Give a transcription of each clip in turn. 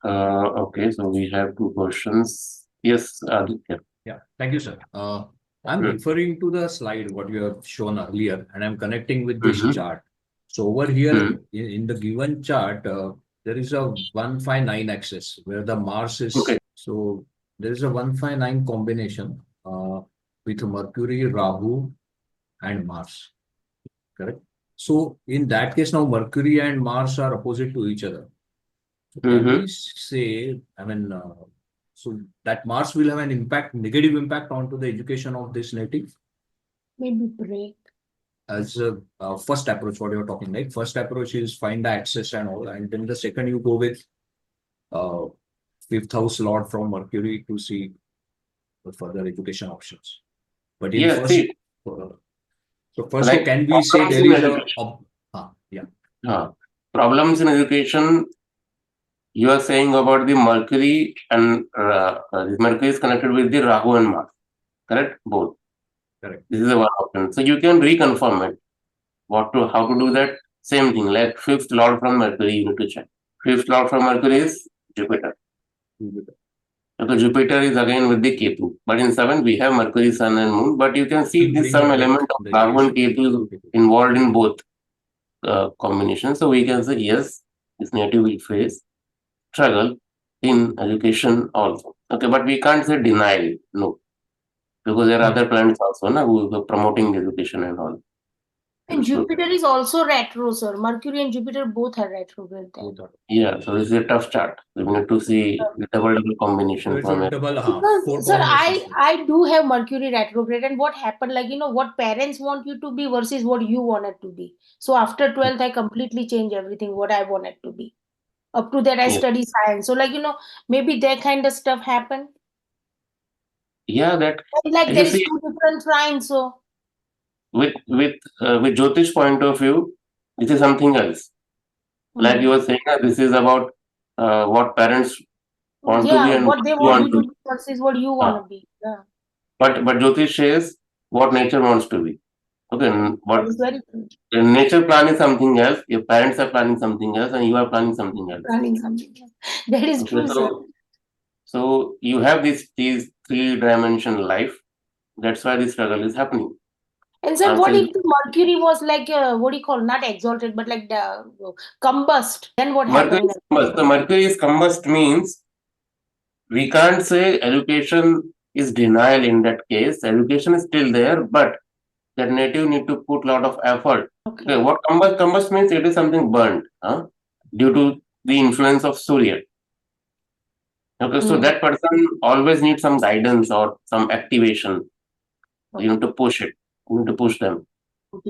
Okay, so we have two questions. Yes, Aditya. Yeah, thank you, sir. I'm Hmm. referring to the slide what you have shown earlier, and I'm connecting with this Mm-hmm. chart. So over here Hmm. in the given chart, there is a 159 axis where the Mars Okay. is. So there is a 159 combination with Mercury, Rahu, and Mars. Correct. So in that case, now Mercury and Mars are opposite to each other. So can Mm-hmm. we say, so that Mars will have an impact, negative impact onto the education of this native? Maybe break. As a first approach, what you're talking, right? First approach is find the access and all, and then the second you go with uh, fifth house lord from Mercury to see the further education options. But in Yeah, first, see, so first, so like can we say problems there in is a, education. yeah, Problems in education, you are saying about the Mercury and this Mercury is connected with the Rahu and Mars, correct? Both. correct. This is the one option. So you can reconfirm it. How to do that? Same thing, like fifth lord from Mercury, you need to check. Fifth lord from Mercury is Jupiter. Because Jupiter is again with the Ketu. But in 7, we have Mercury, Sun, and Moon. But you can see this Bring some the depth, element of the Rahu and education. Ketu is involved in both combinations. So we can say, yes, this native will face struggle in education also. Okay, but we can't say denial, no. Because there are other planets also who are promoting education and all. And So, Jupiter is also retro, sir. Mercury and Jupiter both are retrograde there. yeah, so this is a tough chart. We need to see the double So combination it's from a it. double four Because, sir, combinations. I do have Mercury retrograde, and what happened, like, what parents want you to be versus what you wanted to be. So after 12th, I completely changed everything what I wanted to be. Up to that, I Yeah, study science. So, like, maybe that kind of stuff happened. yeah, that Like, you there is see two different trines, so. with Jyotish point of view, this is something else. Like you were saying, this is about what parents want to be Yeah, and what what they you want want you to to be. be versus what you want Uh, to be. Yeah, but Jyotish says what nature wants to be. Okay, that what is very true. the nature plan is something else. Your parents are planning something else, and you are planning something else. Planning something. That is Okay, true, sir. so you have these three-dimension life. That's why the struggle is happening. And sir, Answer what is if the Mercury was like, what do you call, not exalted, but like the combust? Then what Mercury happened in is combust. The Mercury is combust means we can't say education is denial in that case. Education is still there, but that native need to put lot of effort. Okay, Okay. what combust means it is something burnt, due to the influence of Surya. Okay, so that person always needs some guidance or some activation. You need to push it. You need to push them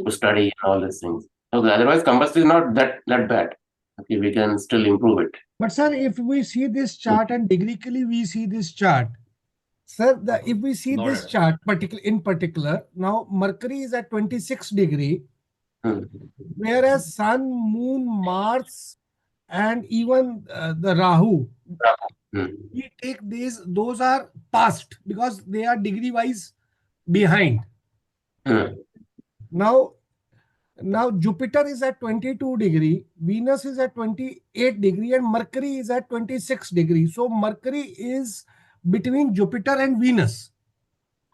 to study and all these things. Okay, otherwise combust is not that bad. Okay, we can still improve it. But sir, if we see this chart and degreically we see this chart, sir, if we see Not this at all. chart in particular, now Mercury is at 26 degree, Hmm. whereas Sun, Moon, Mars, and even the Rahu, Hmm. we take those are past because they are degree wise behind. Hmm. Now, Jupiter is at 22 degree, Venus is at 28 degree, and Mercury is at 26 degree. So Mercury is between Jupiter and Venus.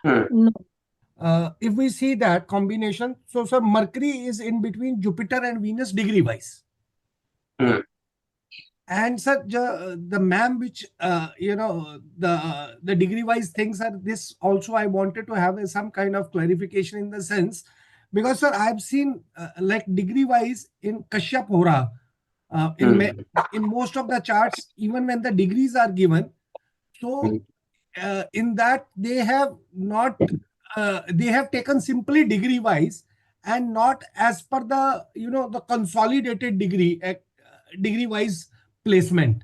Hmm. No. If we see that combination, so sir, Mercury is in between Jupiter and Venus degree wise. Hmm. And sir, the ma'am, which the degree wise things are this also. I wanted to have some kind of clarification in the sense, because sir, I've seen like degree wise in Kashyap Hora, in most of the charts, even when the degrees are given, so in that they have not they have taken simply degree wise and not as per the the consolidated degree wise placement.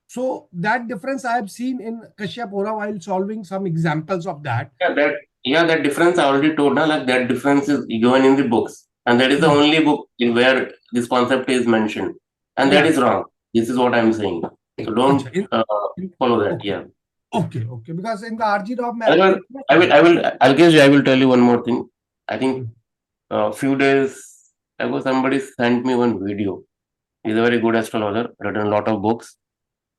So that difference I have seen in Kashyap Hora while solving some examples of that. That difference I already told now, like that difference is given in the books. And that is the Yeah. only book in where this concept is mentioned. And that Yeah. is wrong. This is what I'm saying. So don't follow that. Okay. Yeah. Okay. Because in the RG Rob Otherwise, I will tell you one more thing. I think a few days ago, somebody sent me one video. He's a very good astrologer, written a lot of books.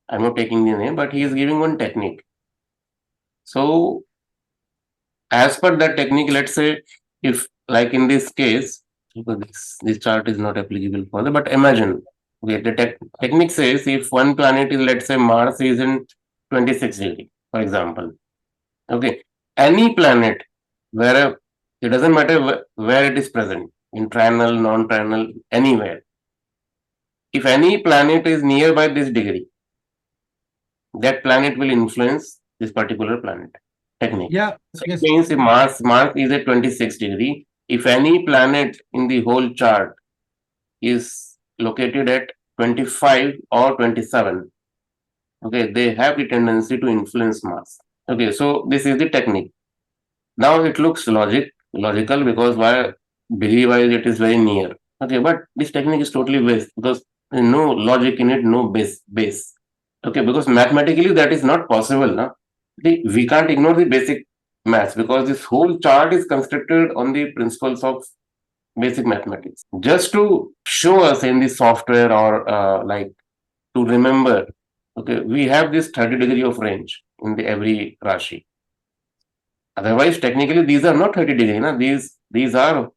I'm not taking the name, but he is giving one technique. So as per that technique, let's say if like in this case, because this chart is not applicable for that, but imagine, okay, the technique says if one planet is, let's say Mars is in 26 degree, for example, okay, any planet, where it doesn't matter where it is present, in triangle, non-triangle, anywhere, if any planet is nearby this degree, that planet will influence this particular planet. Technique. Yeah. So Yes. it means if Mars is at 26 degree, if any planet in the whole chart is located at 25 or 27, okay, they have the tendency to influence Mars. Okay, so this is the technique. Now it looks logical because why degree wise it is very near. Okay, but this technique is totally waste because there is no logic in it, no base. Okay, because mathematically that is not possible. Na? We can't ignore the basic maths because this whole chart is constructed on the principles of basic mathematics. Just to show us in the software or like to remember, okay, we have this 30 degree of range in the every Rashi. Otherwise, technically, these are not 30 degree. Na? These are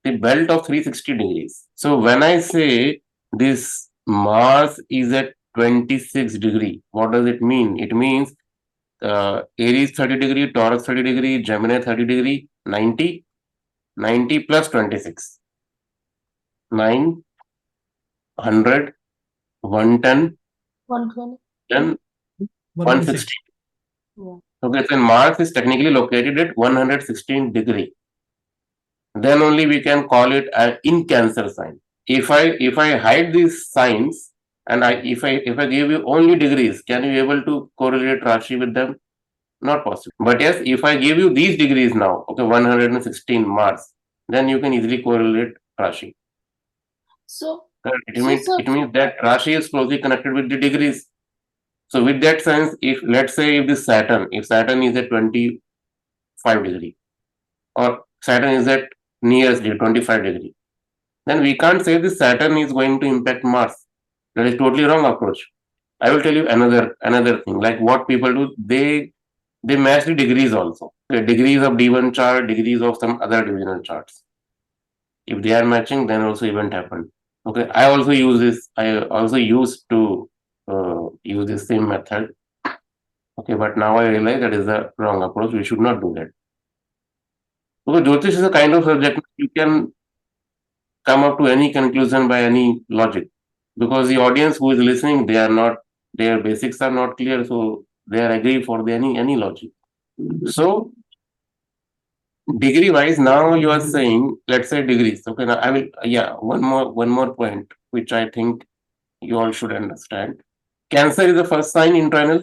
the belt of 360 degrees. So when I say this Mars is at 26 degree, what does it mean? It means Aries 30 degree, Taurus 30 degree, Gemini 30 degree, 90, 90 plus 26, 9, 100, 110, 120. then 160. Yeah. Okay, so Mars is technically located at 116 degree. Then only we can call it an in Cancer sign. If I hide these signs and if I give you only degrees, can you able to correlate Rashi with them? Not possible. But yes, if I give you these degrees now, okay, 116 Mars, then you can easily correlate Rashi. So, It means that Rashi is closely connected with the degrees. So with that sense, if let's say if Saturn is at 25 degree, or Saturn is at nearest 25 degree, then we can't say this Saturn is going to impact Mars. That is totally wrong approach. I will tell you another thing. Like what people do, they match the degrees also. The degrees of D1 chart, degrees of some other divisional charts. If they are matching, then also event happened. Okay, I also use this. I also used to use the same method. Okay, but now I realize that is the wrong approach. We should not do that. Because Jyotish is a kind of subject you can come up to any conclusion by any logic. Because the audience who is listening, their basics are not clear, so they are agree for any logic. So degree wise, now you are saying, let's say degrees. Okay, now I will, one more point which I think you all should understand. Cancer is the first sign internal.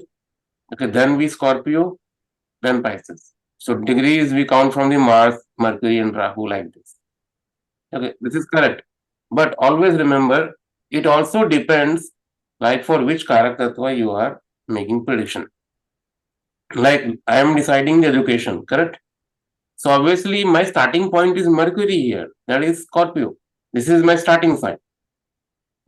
Okay, then we Scorpio, then Pisces. So degrees we count from the Mars, Mercury, and Rahu like this. Okay, this is correct. But always remember, it also depends like for which Karak Tattva you are making prediction. Like I am deciding the education, correct? So obviously my starting point is Mercury here, that is Scorpio. This is my starting sign.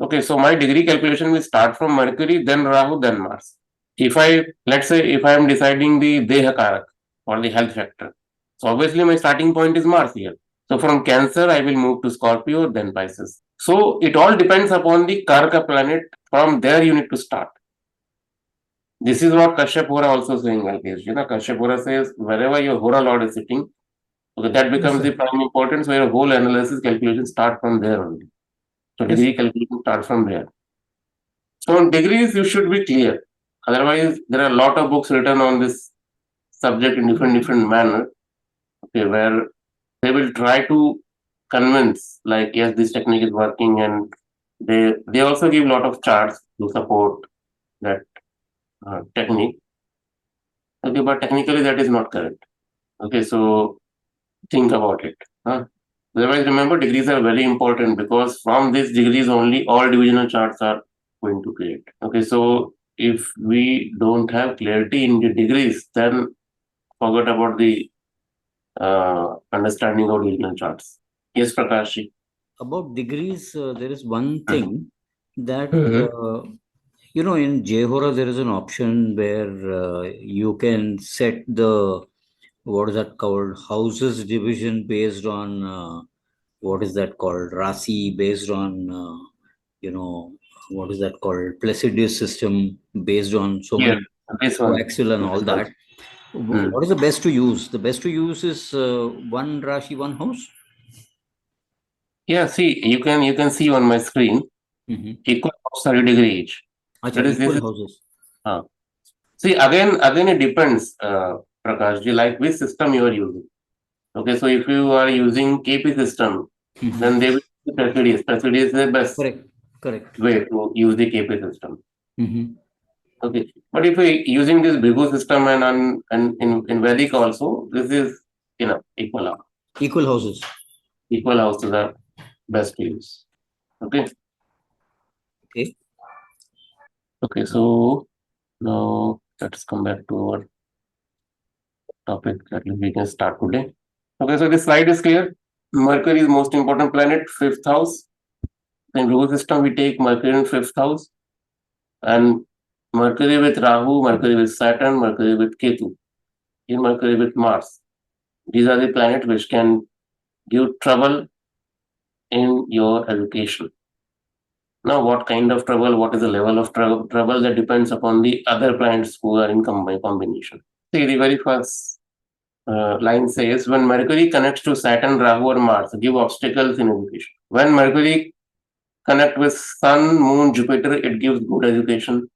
Okay, so my degree calculation will start from Mercury, then Rahu, then Mars. Let's say if I am deciding the Deha Karak or the health factor, so obviously my starting point is Mars here. So from Cancer, I will move to Scorpio, then Pisces. So it all depends upon the Karaka planet. From there, you need to start. This is what Kashyap Hora also saying, Alkesh. You know, Kashyap Hora says wherever your Hora Lord is sitting, okay, that becomes the prime importance where your whole analysis calculation start from there only. So degree calculation start from there. So on degrees, you should be clear. Otherwise, there are a lot of books written on this subject in different manner. Okay, where they will try to convince, like, yes, this technique is working, and they also give a lot of charts to support that technique. Okay, but technically that is not correct. Okay, so think about it. Otherwise, remember degrees are very important because from these degrees only all divisional charts are going to create. Okay, so if we don't have clarity in the degrees, then forget about the understanding of divisional charts. Yes, Prakash. About degrees, there is one thing that In Jehora, there is an option where you can set the, what is that called, houses division based on, what is that called, Rasi, based on, what is that called, Placidus system, based on so Yes, many this one. coaxial and all This one. that. What is the best to use? The best to use is one Rashi, one house. Yeah, see, you can see on my screen equal of 30 degree each. Acha, That is this. equal houses. See, again it depends, Prakash ji, like which system you are using. Okay, so if you are using KP system, then they will use Mercury. Mercury is the best Correct. way to use the KP system. Mhm. Okay, but if you're using this Bhrigu system and in Vedic also, this is equal out. Equal houses. Equal houses are best to use. Okay. Okay. Okay, so now let's come back to our topic that we can start today. Okay, so this slide is clear. Mercury is most important planet, fifth house. In Bhrigu system, we take Mercury in fifth house, and Mercury with Rahu, Mercury with Saturn, Mercury with Ketu, in Mercury with Mars. These are the planets which can give trouble in your education. Now, what kind of trouble, what is the level of trouble, that depends upon the other planets who are in combination. See, the very first line says, when Mercury connects to Saturn, Rahu or Mars, give obstacles in education. When Mercury connect with Sun, Moon, Jupiter, it gives good education.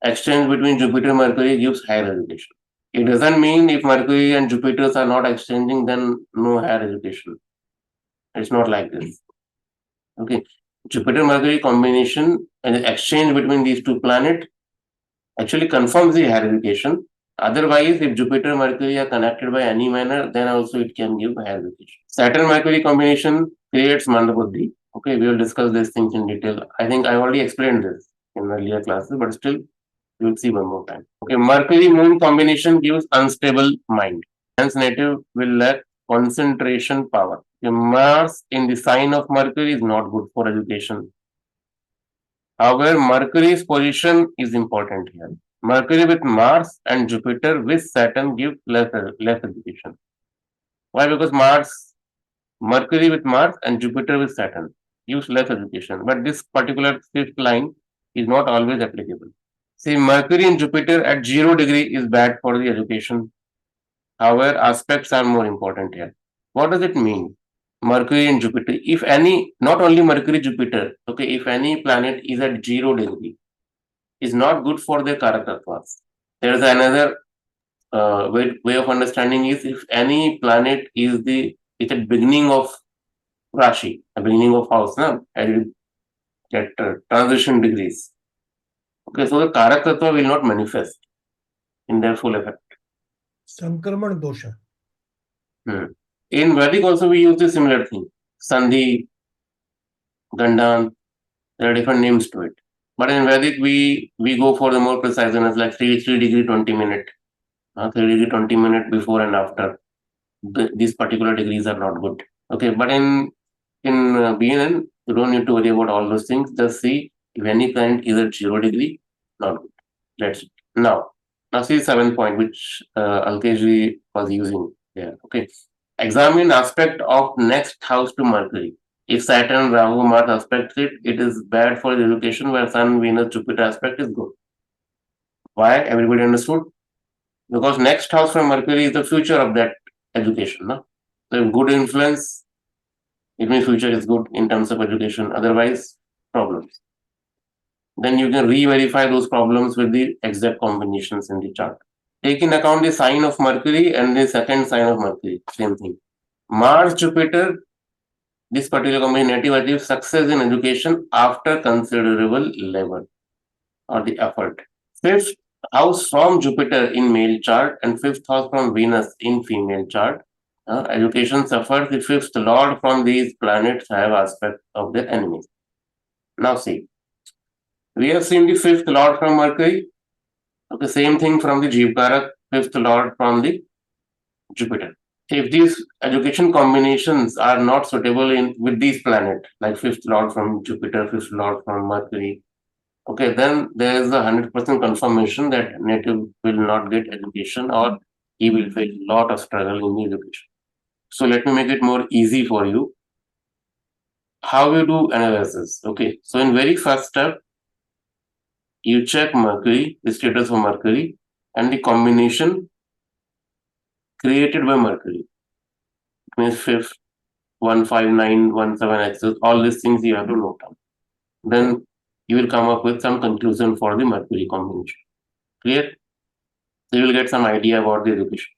Exchange between Jupiter and Mercury gives higher education. It doesn't mean if Mercury and Jupiter are not exchanging, then no higher education. It's not like this. Okay, Jupiter-Mercury combination and the exchange between these two planets actually confirms the higher education. Otherwise, if Jupiter-Mercury are connected by any manner, then also it can give higher education. Saturn-Mercury combination creates Mandabuddhi. Okay, we will discuss these things in detail. I think I already explained this in earlier classes, but still, you will see one more time. Okay, Mercury-Moon combination gives unstable mind. Hence, native will lack concentration power. The Mars in the sign of Mercury is not good for education. However, Mercury's position is important here. Mercury with Mars and Jupiter with Saturn give less education. Why? Because Mercury with Mars and Jupiter with Saturn gives less education. But this particular fifth line is not always applicable. See, Mercury and Jupiter at 0 degree is bad for the education. However, aspects are more important here. What does it mean? Mercury and Jupiter. If any, not only Mercury, Jupiter, okay, if any planet is at 0 degree, is not good for their Karakatvas. There is another way of understanding is if any planet is at the beginning of Rashi, the beginning of house, at transition degrees. Okay, so the Karakattva will not manifest in their full effect. Sankraman Dosha. In Vedic also we use a similar thing. Sandhi, Gandan, there are different names to it. But in Vedic we go for the more precise ones like 3 degree 20 minute. 3 degree 20 minute before and after. These particular degrees are not good. Okay, but in BNN, you don't need to worry about all those things. Just see if any planet is at 0 degree, not good. That's it. Now see 7th point, which Alkesh was using there. Okay. Examine aspect of next house to Mercury. If Saturn, Rahu, Mars aspects it, it is bad for the education, where Sun, Venus, Jupiter aspect is good. Why? Everybody understood? Because next house from Mercury is the future of that education. No? So if good influence, it means future is good in terms of education. Otherwise, problems. Then you can re-verify those problems with the exact combinations in the chart. Take in account the sign of Mercury and the second sign of Mercury. Same thing. Mars, Jupiter, this particular combination native achieves success in education after considerable labor or the effort. Fifth house from Jupiter in male chart and fifth house from Venus in female chart. Education suffers. The fifth lord from these planets have aspect of their enemies. Now see, we have seen the fifth lord from Mercury. Okay, same thing from the Jivkarak, fifth lord from the Jupiter. If these education combinations are not suitable with these planets, like fifth lord from Jupiter, fifth lord from Mercury, okay, then there is a 100% confirmation that native will not get education or he will face a lot of struggle in the education. So let me make it more easy for you. How you do analysis? Okay, so in very first step, you check Mercury, the status of Mercury, and the combination created by Mercury. It means fifth, 15917 axis, all these things you have to note down. Then you will come up with some conclusion for the Mercury combination. Clear? So you will get some idea about the education.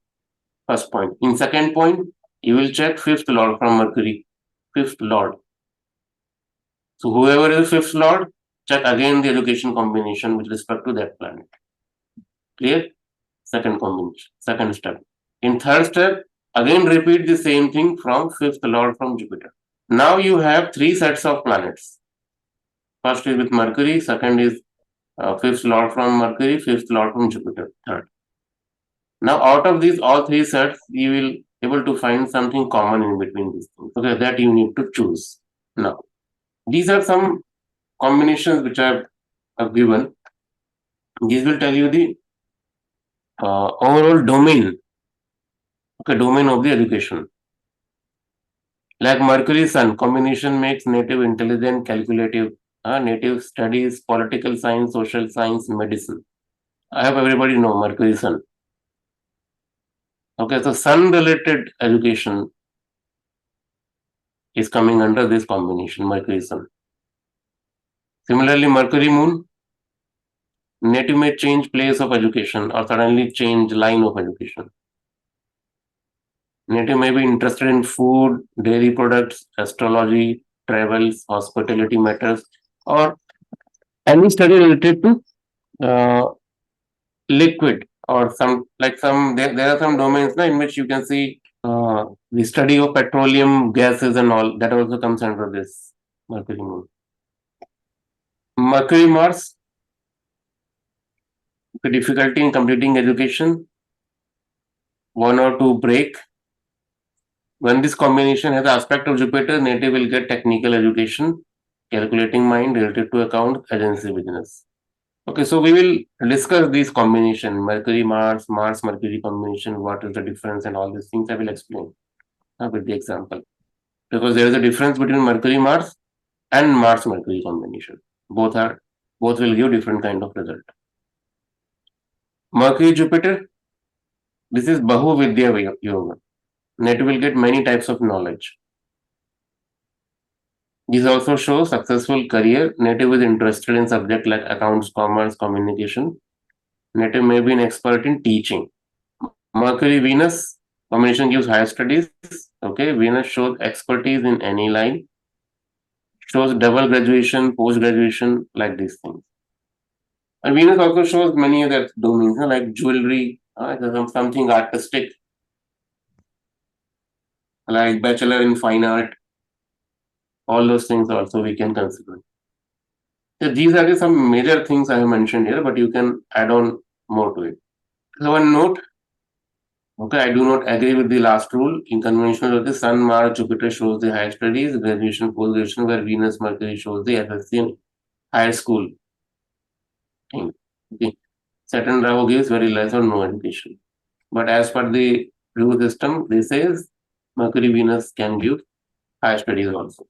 First point. In second point, you will check fifth lord from Mercury. Fifth lord. So whoever is fifth lord, check again the education combination with respect to that planet. Clear? Second combination, second step. In third step, again repeat the same thing from fifth lord from Jupiter. Now you have three sets of planets. First is with Mercury, second is fifth lord from Mercury, fifth lord from Jupiter, third. Now out of these all three sets, you will able to find something common in between these things. Okay, that you need to choose. Now, these are some combinations which I have given. These will tell you the overall domain, okay, domain of the education. Like Mercury-Sun combination makes native intelligent, calculative, native studies, political science, social science, medicine. I hope everybody know Mercury-Sun. Okay, so Sun-related education is coming under this combination, Mercury-Sun. Similarly, Mercury-Moon, native may change place of education or suddenly change line of education. Native may be interested in food, dairy products, astrology, travels, hospitality matters, or any study related to liquid or some there are some domains in which you can see the study of petroleum gases and all that also comes under this Mercury Moon. Mercury Mars, the difficulty in completing education, one or two break. When this combination has the aspect of Jupiter, native will get technical education, calculating mind related to account, agency business. Okay, so we will discuss these combination, Mercury-Mars, Mars-Mercury combination, what is the difference and all these things I will explain with the example. Because there is a difference between Mercury-Mars and Mars-Mercury combination. Both will give different kind of result. Mercury-Jupiter, this is Bahu Vidya Yoga. Native will get many types of knowledge. This also shows successful career. Native is interested in subject like accounts, commerce, communication. Native may be an expert in teaching. Mercury Venus combination gives higher studies. Okay, Venus shows expertise in any line, shows double graduation, post graduation, like these things. And Venus also shows many other domains like jewelry, something artistic, like bachelor in fine art. All those things also we can consider. So these are some major things I have mentioned here, but you can add on more to it. So one note. Okay, I do not agree with the last rule. In conventional the Sun, Mars, Jupiter shows the higher studies, graduation, post-graduation, where Venus, Mercury shows the SSC and higher school thing. Okay. Saturn, Rahu gives very less or no education. But as per the Bhrigu system, this says Mercury, Venus can give higher studies also.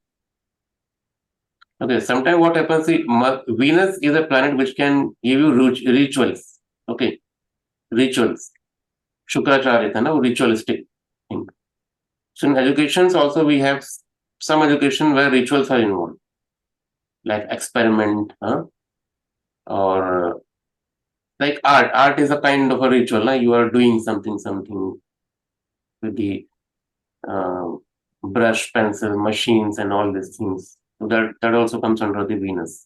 Okay, sometimes what happens is Venus is a planet which can give you rituals. Okay, rituals. Shukracharya tha na, ritualistic thing. So in educations also we have some education where rituals are involved, like experiment, or like art. Art is a kind of a ritual. You are doing something with the brush, pencil, machines, and all these things. So that also comes under the Venus.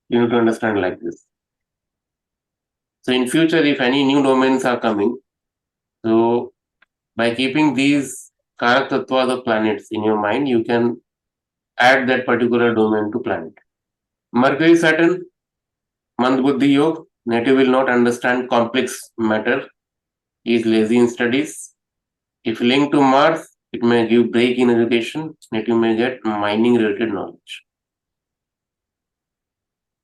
You need to understand like this. So in future, if any new domains are coming, so by keeping these Karak Tattvas of planets in your mind, you can add that particular domain to planet. Mercury-Saturn, Mandbuddhi Yoga, native will not understand complex matter, he is lazy in studies. If linked to Mars, it may give break in education, native may get mining related knowledge.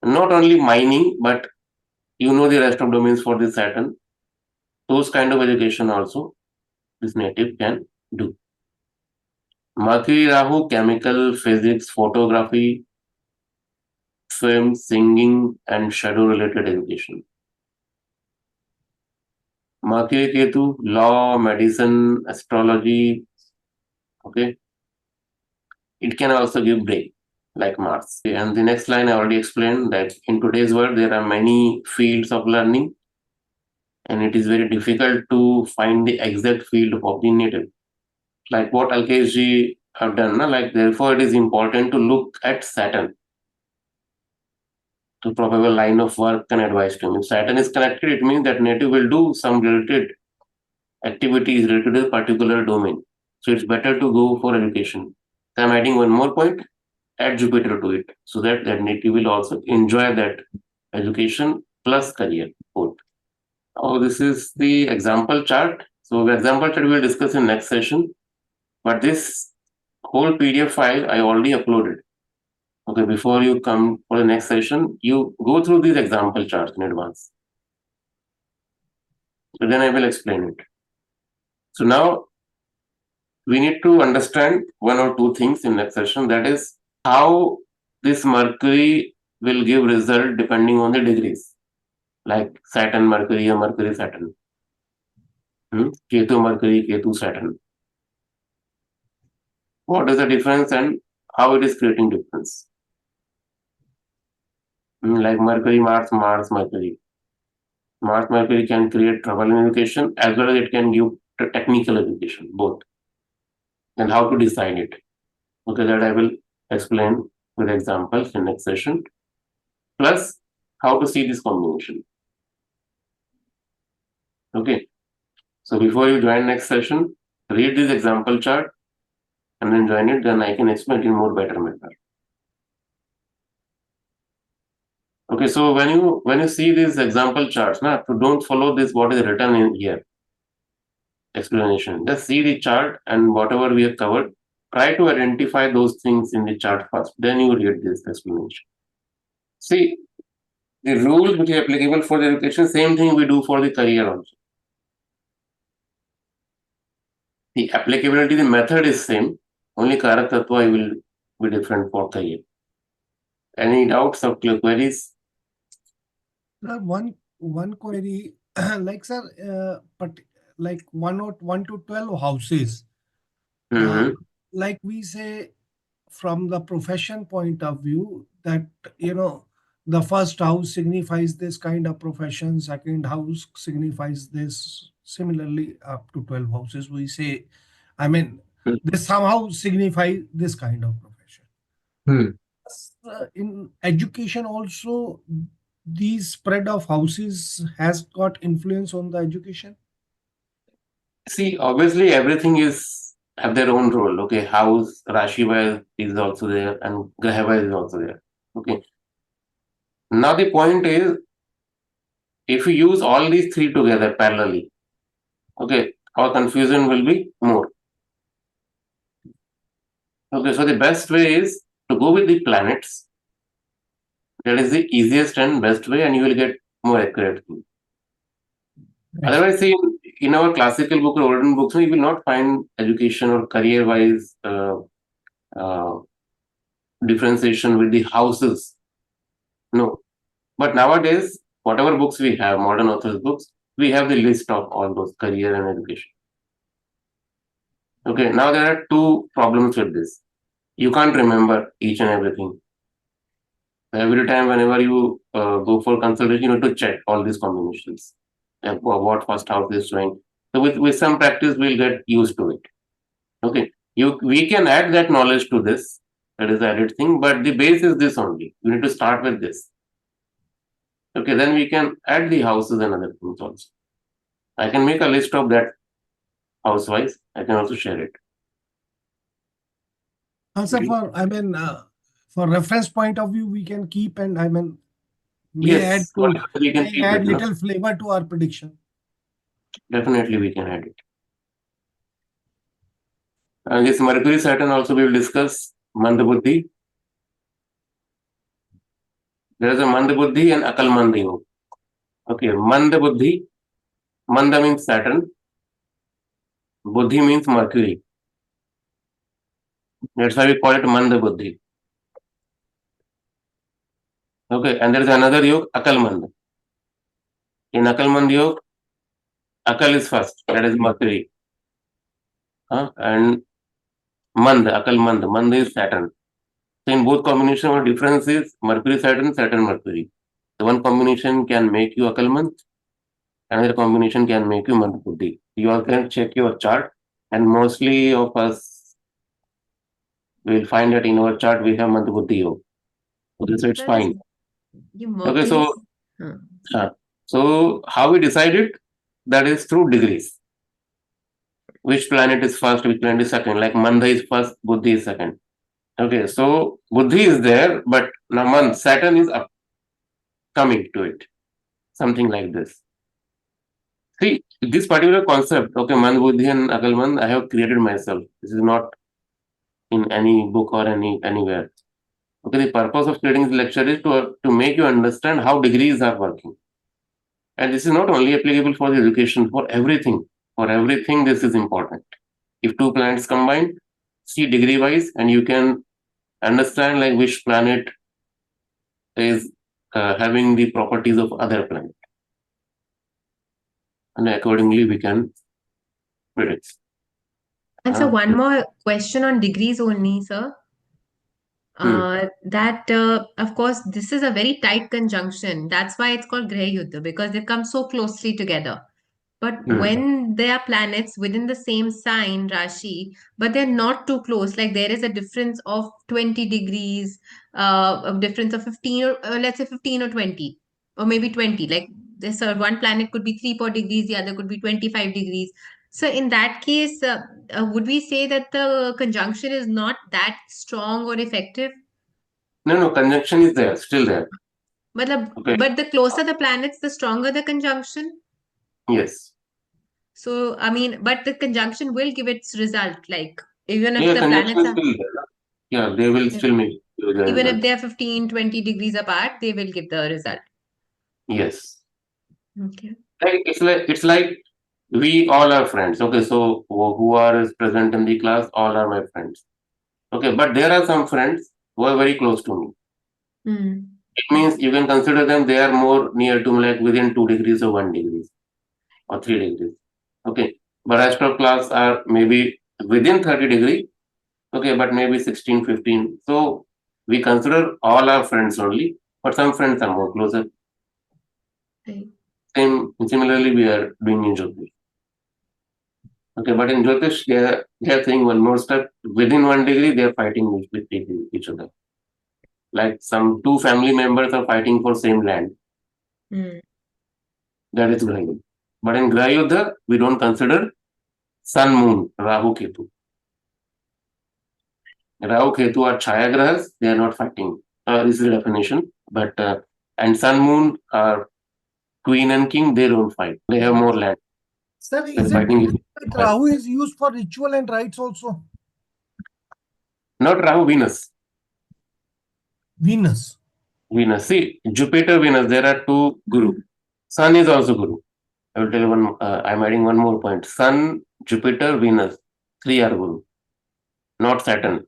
Not only mining, but you know the rest of domains for the Saturn. Those kind of education also this native can do. Mercury-Rahu, chemical, physics, photography, film, singing, and shadow-related education. Mercury-Ketu, law, medicine, astrology. Okay, it can also give brain, like Mars. And the next line I already explained that in today's world there are many fields of learning, and it is very difficult to find the exact field of the native. Like what Alkesh have done, like therefore it is important to look at Saturn to probable line of work and advice to him. If Saturn is connected, it means that native will do some related activities related to a particular domain. So it's better to go for education. So I'm adding one more point, add Jupiter to it, so that that native will also enjoy that education plus career both. Oh, this is the example chart. So the example chart we'll discuss in next session. But this whole PDF file I already uploaded. Okay, before you come for the next session, you go through these example charts in advance. So then I will explain it. So now we need to understand one or two things in next session. That is how this Mercury will give result depending on the degrees, like Saturn Mercury or Mercury Saturn, Ketu Mercury, Ketu Saturn. What is the difference and how it is creating difference? Like Mercury, Mars, Mars, Mercury. Mars, Mercury can create trouble in education as well as it can give technical education, both. And how to decide it. Okay, that I will explain with examples in next session. Plus, how to see this combination. Okay, so before you join next session, read this example chart and then join it. Then I can explain it in more better manner. Okay, so when you see these example charts, so don't follow this what is written in here explanation. Just see the chart and whatever we have covered. Try to identify those things in the chart first. Then you read this explanation. See, the rules which are applicable for the education, same thing we do for the career also. The applicability, the method is same. Only Karak Tattva will be different for career. Any doubts or queries? Sir, one query, like sir, but like 1 to 12 houses, Mm-hmm. like we say from the profession point of view that the first house signifies this kind of profession, second house signifies this. Similarly, up to 12 houses, we say, I mean, they somehow signify this kind of profession. In education also, these spread of houses has got influence on the education. See, obviously everything is have their own role. Okay, house, Rashi wise is also there and Graha wise is also there. Okay. Now the point is, if you use all these three together parallelly, okay, our confusion will be more. Okay, so the best way is to go with the planets. That is the easiest and best way, and you will get more accurate thing. Otherwise, see, in our classical book or olden books, you will not find education or career-wise differentiation with the houses. No. But nowadays, whatever books we have, modern authors' books, we have the list of all those career and education. Okay, now there are two problems with this. You can't remember each and everything. Every time, whenever you go for consultation, you have to check all these combinations. What first house is showing. So with some practice, we'll get used to it. Okay, we can add that knowledge to this. That is the added thing, but the base is this only. We need to start with this. Okay, then we can add the houses and other things also. I can make a list of that house-wise. I can also share it. Also, for reference point of view, we can keep and may Yes, we can keep add it. little flavor to our prediction. Definitely, we can add it. And this Mercury-Saturn also we will discuss Mandabuddhi. There is a Manda Buddhi and Akal Manda Yoga. Okay, Manda Buddhi, Manda means Saturn, Buddhi means Mercury. That's why we call it Manda Buddhi. Okay, and there is another yoga, Akal Manda. In Akal Manda yoga, Akal is first, that is Mercury. And Manda, Akal Manda, Manda is Saturn. So in both combination, what difference is Mercury-Saturn, Saturn-Mercury. So one combination can make you Akal Manda, another combination can make you Manda Buddhi. You all can check your chart, and mostly of us will find that in our chart we have Manda Buddhi yoga. Okay, so it's Sir, fine. You Okay, so Mercury. so how we decide it? That is through degrees. Which planet is first, which planet is second. Like Manda is first, Buddhi is second. Okay, so Buddhi is there, but now Saturn is up, coming to it. Something like this. See, this particular concept, okay, Man Buddhi and Akal Mand, I have created myself. This is not in any book or anywhere. Okay, the purpose of creating this lecture is to make you understand how degrees are working. And this is not only applicable for the education, for everything. For everything, this is important. If two planets combine, see degree wise, and you can understand like which planet is having the properties of other planet. And accordingly, we can predict. And so one more question on degrees only, sir. Of course, this is a very tight conjunction. That's why it's called Graha Yuddha, because they come so closely together. But when there are planets within the same sign, Rashi, but they're not too close, like there is a difference of 20 degrees, a difference of 15, or let's say 15 or 20, or maybe 20. Like this one planet could be 3-4 degrees, the other could be 25 degrees. So in that case, would we say that the conjunction is not that strong or effective? No, conjunction is there, still there. But Okay. the closer the planets, the stronger the conjunction. Yes. So, I mean, but the conjunction will give its result, like even if Yeah, the conjunction planets is are, still there. Yeah, they will still make the even if result. they are 15, 20 degrees apart, they will give the result. Yes. Okay. It's like we all are friends. Okay, so who are is present in the class, all are my friends. Okay, but there are some friends who are very close to me. It means you can consider them, they are more near to me, like within 2 degrees or 1 degree or 3 degrees. Okay, but rest of class are maybe within 30 degree. Okay, but maybe 16, 15. So we consider all our friends only, but some friends are more closer. Right. Similarly, we are doing in Jyotish. Okay, but in Jyotish, they are saying one more step. Within 1 degree, they are fighting with each other. Like some two family members are fighting for same land. That is Graha Yuddha. But in Graha Yuddha, we don't consider Sun, Moon, Rahu, Ketu. Rahu, Ketu are Chaya Grahas, they are not fighting. This is the definition. But and Sun, Moon are Queen and King, they don't fight. They have more land. Sir, They're is it fighting with that Rahu is used for ritual and rites also? not Rahu, Venus. Venus. Venus. See, Jupiter, Venus, there are two Guru. Sun is also Guru. I will tell you one, I'm adding one more point. Sun, Jupiter, Venus, three are Guru, not Saturn.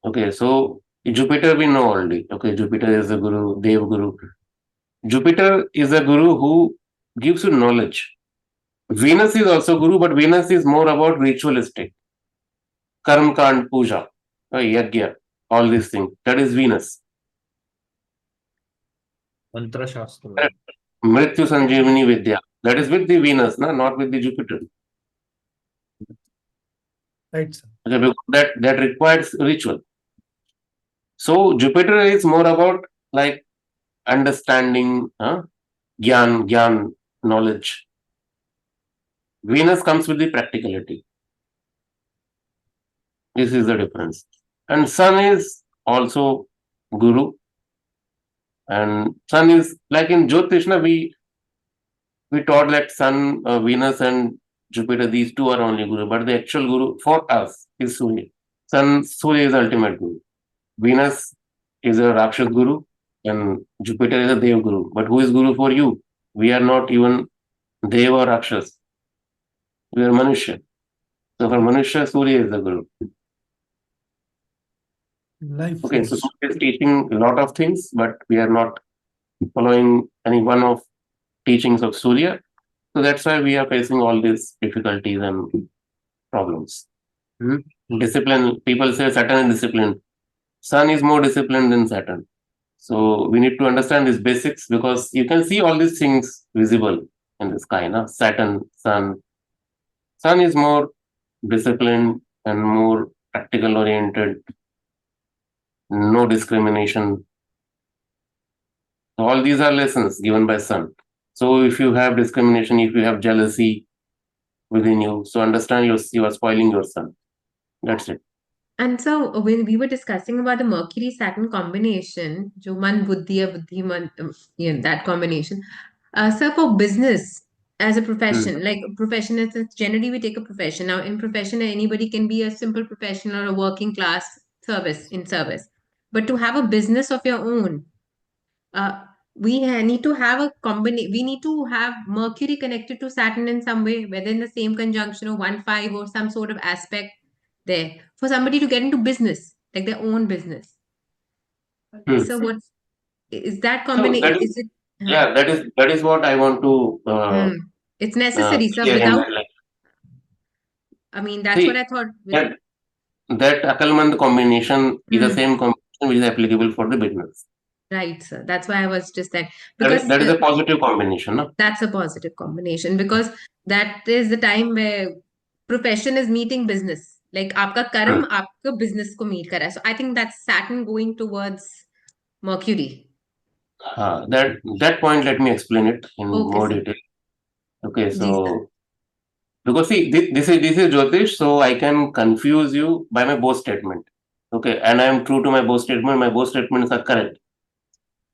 Okay, so Jupiter we know already. Okay, Jupiter is a Guru, Dev Guru. Jupiter is a Guru who gives you knowledge. Venus is also Guru, but Venus is more about ritualistic. Karma Kand, Puja, Yagya, all these things. That is Venus. Mantra Shastra. Mrityu Sanjeevani Vidya. That is with the Venus, not with the Jupiter. Right, sir. Okay, because that requires ritual. So Jupiter is more about like understanding, gyan, knowledge. Venus comes with the practicality. This is the difference. And Sun is also Guru. And Sun is like in Jyotishna, we taught that Sun, Venus, and Jupiter, these two are only Guru, but the actual Guru for us is Surya. Surya is ultimate Guru. Venus is a Rakshas Guru and Jupiter is a Dev Guru. But who is Guru for you? We are not even Dev or Rakshas. We are Manushya. So for Manushya, Surya is the Guru. Life Okay, so force. Surya is teaching a lot of things, but we are not following any one of teachings of Surya. So that's why we are facing all these difficulties and problems. Discipline, people say Saturn is disciplined. Sun is more disciplined than Saturn. So we need to understand these basics because you can see all these things visible in the sky. Na? Saturn, Sun. Sun is more disciplined and more practical oriented, no discrimination. So all these are lessons given by Sun. So if you have discrimination, if you have jealousy within you, so understand you are spoiling your Sun. That's it. And so when we were discussing about the Mercury-Saturn combination, jo man buddhi hai, buddhi man, that combination. So for business as a profession, like profession is generally we take a profession. Now in profession, anybody can be a simple professional or a working class service. But to have a business of your own, need to have a combination. We need to have Mercury connected to Saturn in some way, whether in the same conjunction or 1/5 or some sort of aspect there for somebody to get into business, like their own business. So what is that combination? Is it? Yeah, that is what I want to It's necessary, sir. clear in Without, my life. I mean, that's what I thought. That Akalmand combination is the same combination which is applicable for the business. Right, sir. That's why I was just saying. Because that is a positive combination, no? That's a positive combination because that is the time where profession is meeting business. Like आपका कर्म आपका business को meet कर रहा है. So I think that's Saturn going towards Mercury. That point, let me explain it in more detail. Okay, so because see, this is Jyotish, so I can confuse you by my both statement. Okay, and I am true to my both statement. My both statements are correct.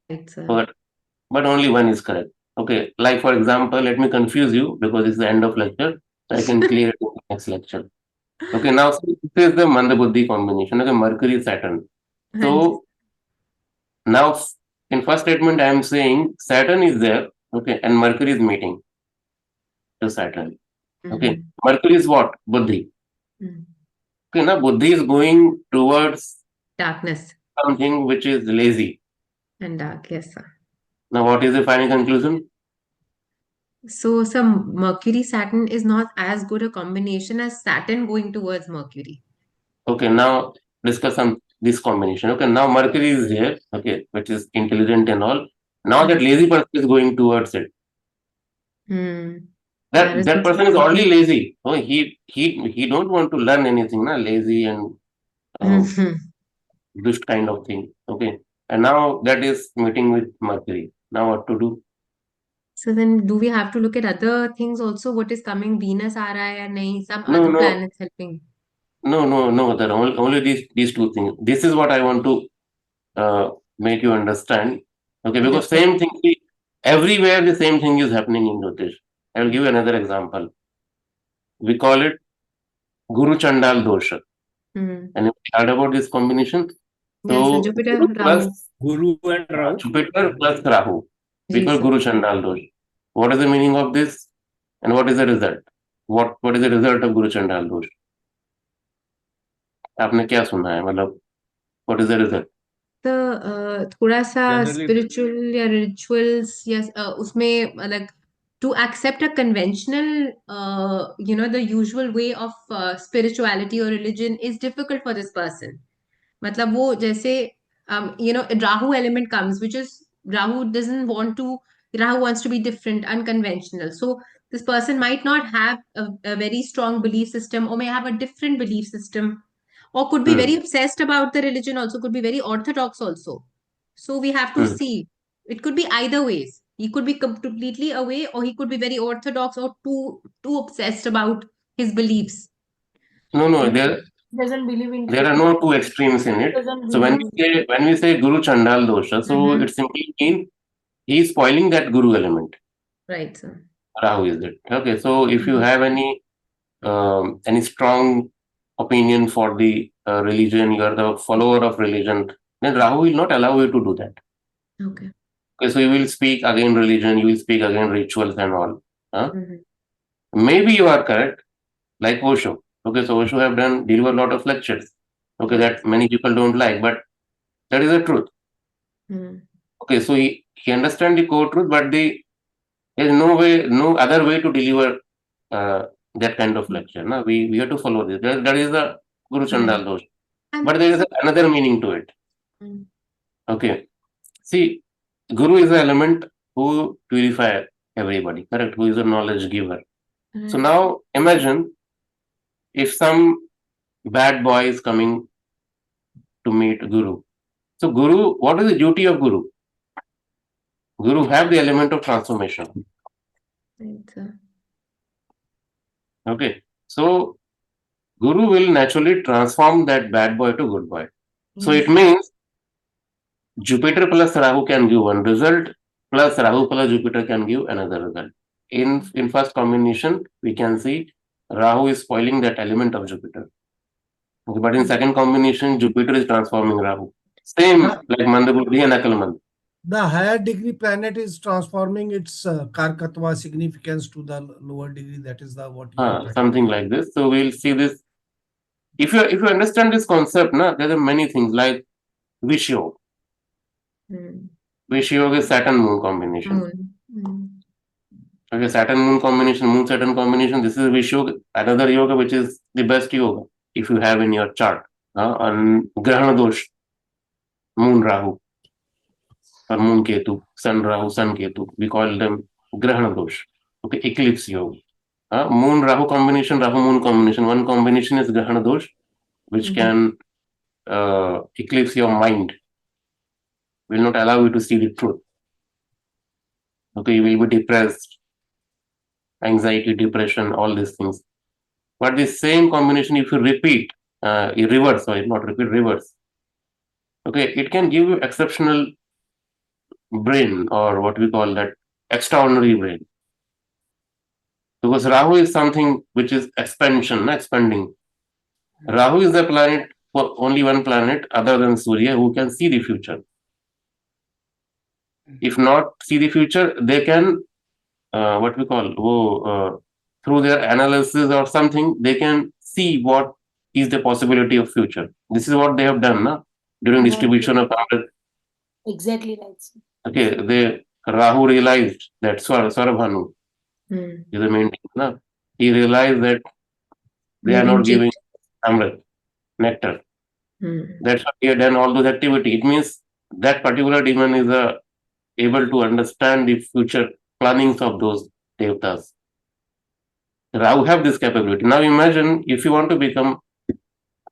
Right, sir. But only one is correct. Okay, like for example, let me confuse you because it's the end of lecture. So I can clear it in the next lecture. Okay, now so this is the Mandabuddhi combination. Okay, Mercury-Saturn. So now in first statement, I am saying Saturn is there. Okay, and Mercury is meeting to Saturn. Okay, Mercury is what? Buddhi. Okay, now Buddhi is going towards darkness, something which is lazy and dark. Yes, sir. Now, what is the final conclusion? So, some Mercury-Saturn is not as good a combination as Saturn going towards Mercury. Okay, now discuss on this combination. Okay, now Mercury is here. Okay, which is intelligent and all. Now that lazy person is going towards it. That person is already lazy. Oh, he don't want to learn anything. Na? Lazy and this kind of thing. Okay, and now that is meeting with Mercury. Now what to do? So then, do we have to look at other things also? What is coming? Venus aa raha hai ya nahi? Some No, other no. planets helping? No. There are only these two things. This is what I want to make you understand. Okay, because same thing, everywhere the same thing is happening in Jyotish. I will give you another example. We call it Guru Chandal Dosha. And you heard about this combination? So Jupiter, Rahu. Guru and Rahu. Jupiter plus Rahu. We call Guru Chandal Dosha. What is the meaning of this? And what is the result? What is the result of Guru Chandal Dosha? आपने क्या सुना है मतलब what is the result? थोड़ा सा spiritual या rituals या उसमें like to accept a conventional the usual way of spirituality or religion is difficult for this person. मतलब वो जैसे Rahu element comes, which is Rahu wants to be different, unconventional. So this person might not have a very strong belief system or may have a different belief system or could be very obsessed about the religion also, could be very orthodox also. So we have to see. It could be either ways. He could be completely away or he could be very orthodox or too obsessed about his beliefs. No, there doesn't believe in there are no two extremes in it. So when we say Guru Chandal Dosha, so it simply means he is spoiling that Guru element. Right, sir. Rahu is it. Okay, so if you have any strong opinion for the religion, you are the follower of religion, then Rahu will not allow you to do that. Okay. Okay, so you will speak again religion, you will speak again rituals and all. Huh? Maybe you are correct, like Osho. Okay, so Osho have delivered a lot of lectures. Okay, that many people don't like, but that is the truth. Okay, so he understands the core truth, but there is no other way to deliver that kind of lecture. No? We have to follow this. That is the Guru Chandal Dosha. But there is another meaning to it. Okay. See, Guru is the element who purify everybody, correct? Who is a knowledge giver. So now imagine if some bad boy is coming to meet Guru. So Guru, what is the duty of Guru? Guru have the element of transformation. Okay. So Guru will naturally transform that bad boy to good boy. So it means Jupiter plus Rahu can give one result, plus Rahu plus Jupiter can give another result. In first combination, we can see Rahu is spoiling that element of Jupiter. Okay, but in second combination, Jupiter is transforming Rahu. Same like Mandabuddhi and Akalmand. The higher degree planet is transforming its Karkatva significance to the lower degree. That is the what you are something like this. So we'll see this. If you understand this concept, there are many things like Vish Yoga. Vish Yoga is Saturn Moon combination. Okay, Saturn Moon combination, Moon Saturn combination. This is Vish Yoga, another yoga which is the best yoga if you have in your chart. On Grahan Dosha, Moon Rahu or Moon Ketu, Sun Rahu, Sun Ketu. We call them Grahan Dosha. Okay, eclipse yoga. Moon Rahu combination, Rahu Moon combination. One combination is Grahan Dosha, which can eclipse your mind, will not allow you to see the truth. Okay, you will be depressed, anxiety, depression, all these things. But the same combination, if you repeat, reverse, reverse. Okay, it can give you exceptional brain, or what we call that extraordinary brain. Because Rahu is something which is expansion, expanding. Rahu is the planet, only one planet other than Surya who can see the future. If not see the future, they can, what we call, through their analysis or something, they can see what is the possibility of future. This is what they have done during distribution of power. Exactly right. Okay, Rahu realized that Swarabhanu is the main thing. He realized that they are not giving Amrit, nectar. That's why he had done all those activity. It means that particular demon is able to understand the future plannings of those devtas. Rahu have this capability. Now imagine if you want to become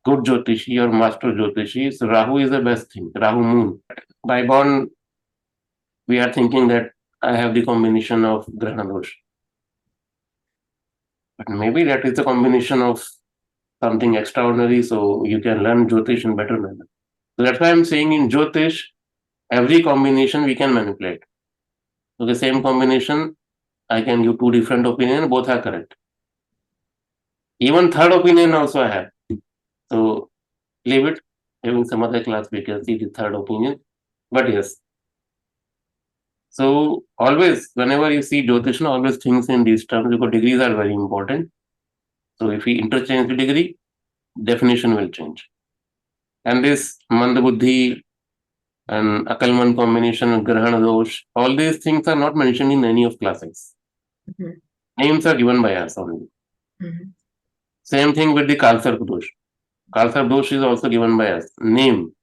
good Jyotishi or master Jyotishi, so Rahu is the best thing. Rahu Moon. By born, we are thinking that I have the combination of Grahan Dosha. But maybe that is the combination of something extraordinary, so you can learn Jyotish in better manner. So that's why I'm saying in Jyotish, every combination we can manipulate. So the same combination, I can give two different opinions, both are correct. Even third opinion also I have. So leave it. Having some other class, we can see the third opinion. But yes. So always, whenever you see Jyotish, always things in these terms because degrees are very important. So if we interchange the degree, definition will change. And this Mandabuddhi and Akalman combination and Grahan Dosha, all these things are not mentioned in any of classics. Names are given by us only. Same thing with the Kalsarp Dosha. Kalsarp Dosha is also given by us. Name.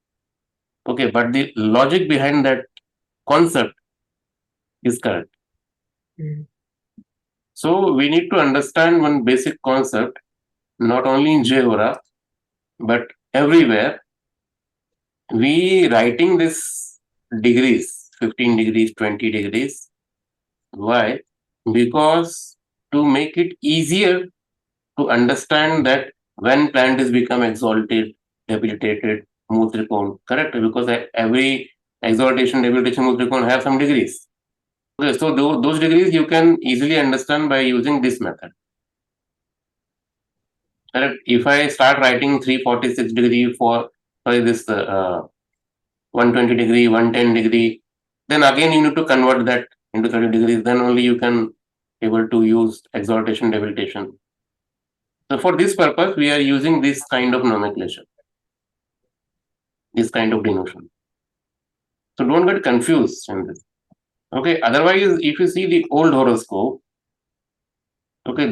Okay, but the logic behind that concept is correct. So we need to understand one basic concept, not only in Jehora, but everywhere. We writing this degrees, 15 degrees, 20 degrees. Why? Because to make it easier to understand that when planet is become exalted, debilitated, Mutrikon, correct? Because every exaltation, debilitation, Mutrikon have some degrees. Okay, so those degrees you can easily understand by using this method. Correct? If I start writing 346 degree for this 120 degree, 110 degree. Then again you need to convert that into 30 degrees. Then only you can able to use exaltation, debilitation. So for this purpose, we are using this kind of nomenclature, this kind of denotion. So don't get confused in this. Okay. Otherwise, if you see the old horoscope, okay,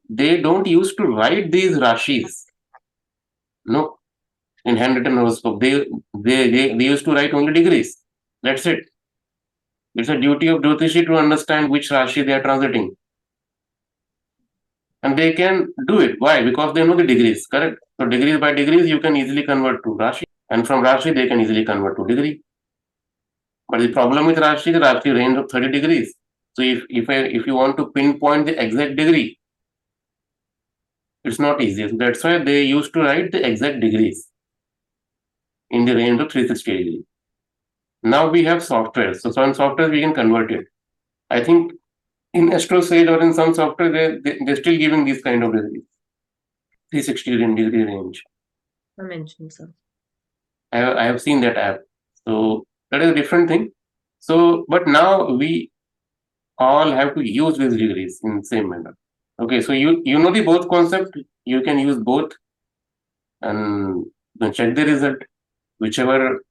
they don't used to write these rashis. No, in handwritten horoscope, they used to write only degrees. That's it. It's a duty of Jyotishi to understand which rashi they are transiting. And they can do it. Why? Because they know the degrees, correct? So degrees by degrees, you can easily convert to Rashi. And from Rashi, they can easily convert to degree. But the problem with Rashi, the Rashi range of 30 degrees. So if you want to pinpoint the exact degree, it's not easy. So that's why they used to write the exact degrees in the range of 360 degrees. Now we have software. So some software we can convert it. I think in AstroSage or in some software, they're still giving these kind of degrees. 360 degree range. I mentioned so. I have seen that app. So that is a different thing. So, but now we all have to use these degrees in the same manner. Okay, so you know the both concept. You can use both and then check the result. Whichever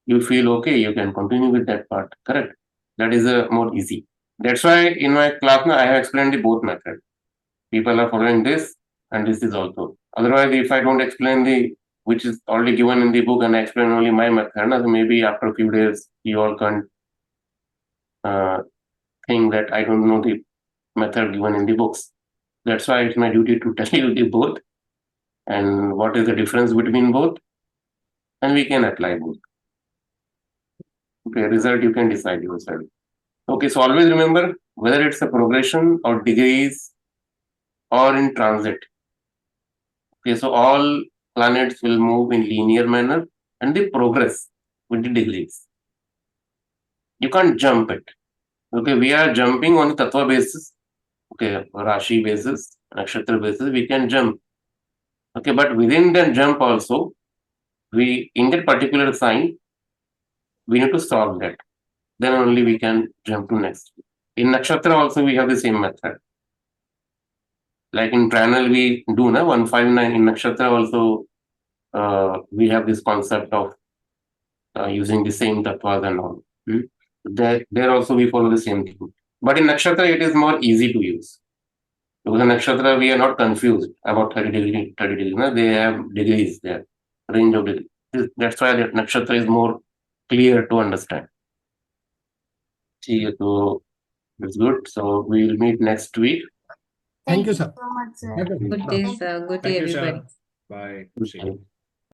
you feel okay, you can continue with that part. Correct. That is a more easy. That's why in my class now I have explained the both method. People are following this and this is also. Otherwise, if I don't explain the which is already given in the book and I explain only my method, so maybe after a few days you all can think that I don't know the method given in the books. That's why it's my duty to tell you the both and what is the difference between both, and we can apply both. Okay, result you can decide yourself. Okay, so always remember whether it's a progression or degrees or in transit. Okay, so all planets will move in linear manner and they progress with the degrees. You can't jump it. Okay, we are jumping on the tattva basis. Okay, Rashi basis, Nakshatra basis, we can jump. Okay, but within that jump also, in that particular sign, we need to solve that. Then only we can jump to next. In Nakshatra also, we have the same method. Like in Tranal, we do 159. In Nakshatra also, we have this concept of using the same tattvas and all. There also we follow the same thing. But in Nakshatra, it is more easy to use. Because in Nakshatra, we are not confused about 30 degrees. No? They have degrees there, range of degrees. That's why the Nakshatra is more clear to understand. See, so it's good. So we will meet next week. Thank you, sir. so much, sir. Have a good Good day, sir. Good day, Thank you, sir. everybody. Bye. See you.